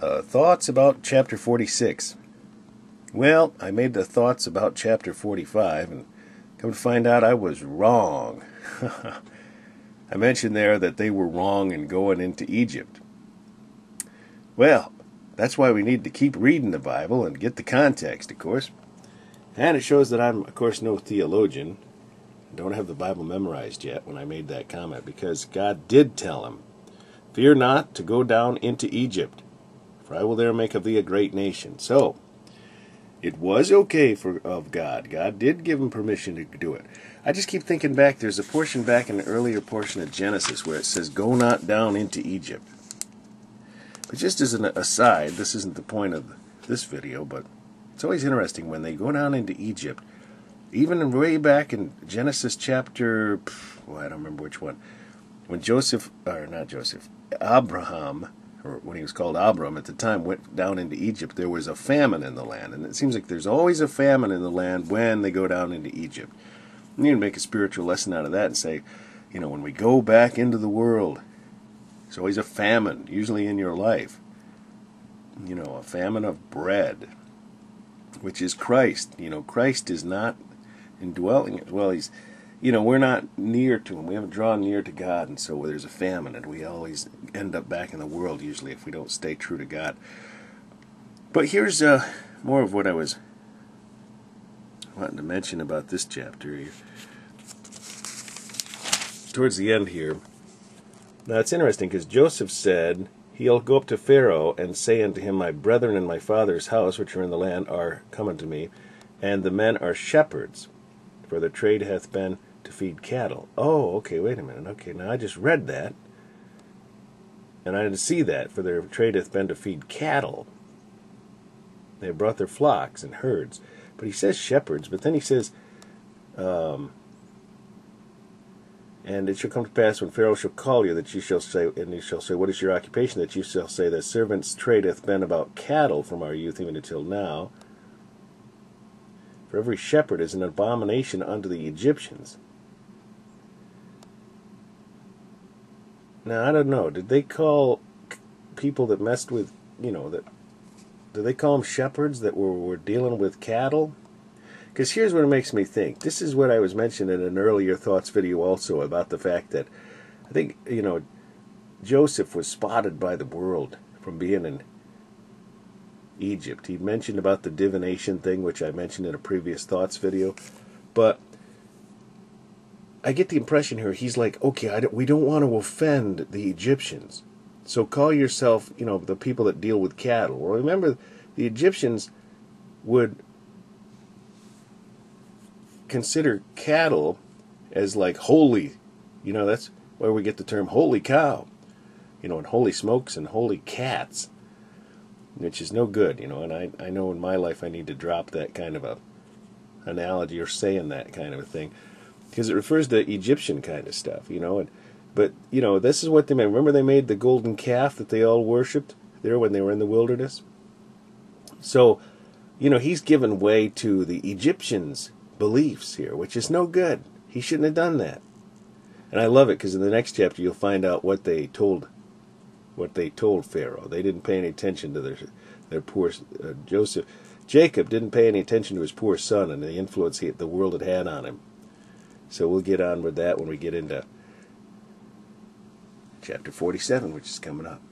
Thoughts about chapter 46. Well, I made the thoughts about chapter 45, and come to find out I was wrong. I mentioned there that they were wrong in going into Egypt. Well, that's why we need to keep reading the Bible and get the context, of course. And it shows that I'm, of course, no theologian. I don't have the Bible memorized yet when I made that comment, because God did tell him, "Fear not to go down into Egypt, for I will there make of thee a great nation." So, it was okay of God. God did give him permission to do it. I just keep thinking back, there's a portion back in the earlier portion of Genesis where it says, "Go not down into Egypt." But just as an aside, this isn't the point of this video, but it's always interesting when they go down into Egypt, even way back in Genesis chapter, I don't remember which one, when Abraham, or when he was called Abram at the time, went down into Egypt, there was a famine in the land. And it seems like there's always a famine in the land when they go down into Egypt. You need to make a spiritual lesson out of that and say, when we go back into the world, there's always a famine, usually in your life. A famine of bread, which is Christ. Christ is not indwelling it. Well, he's, we're not near to him. We haven't drawn near to God, and so there's a famine, and we always end up back in the world, usually, if we don't stay true to God. But here's more of what I was wanting to mention about this chapter here. Towards the end here. Now, it's interesting, because Joseph said, "He'll go up to Pharaoh and say unto him, My brethren in my father's house, which are in the land, are come unto me, and the men are shepherds, for their trade hath been to feed cattle." Oh, okay, wait a minute. Okay, now I just read that, and I didn't see that. For their trade hath been to feed cattle. They have brought their flocks and herds. But he says shepherds, but then he says, "And it shall come to pass when Pharaoh shall call you, that you shall say, and you shall say, What is your occupation? That you shall say, The servant's trade hath been about cattle from our youth even until now. For every shepherd is an abomination unto the Egyptians." Now, I don't know. Did they call people that messed with, did they call them shepherds that were dealing with cattle? Because here's what it makes me think. This is what I was mentioning in an earlier Thoughts video also, about the fact that I think, Joseph was spotted by the world from being in Egypt. He mentioned about the divination thing, which I mentioned in a previous Thoughts video. But I get the impression here, he's like, okay, we don't want to offend the Egyptians. So call yourself, the people that deal with cattle. Well, remember, the Egyptians would consider cattle as like holy. That's where we get the term holy cow. And holy smokes and holy cats, which is no good, and I know in my life I need to drop that kind of a analogy or saying that kind of a thing, because it refers to Egyptian kind of stuff, but this is what they made. Remember, they made the golden calf that they all worshipped there when they were in the wilderness. So, he's given way to the Egyptians' beliefs here, which is no good. He shouldn't have done that. And I love it, because in the next chapter you'll find out what they told Pharaoh. They didn't pay any attention to their poor Jacob didn't pay any attention to his poor son and the influence the world had had on him. So we'll get on with that when we get into chapter 47, which is coming up.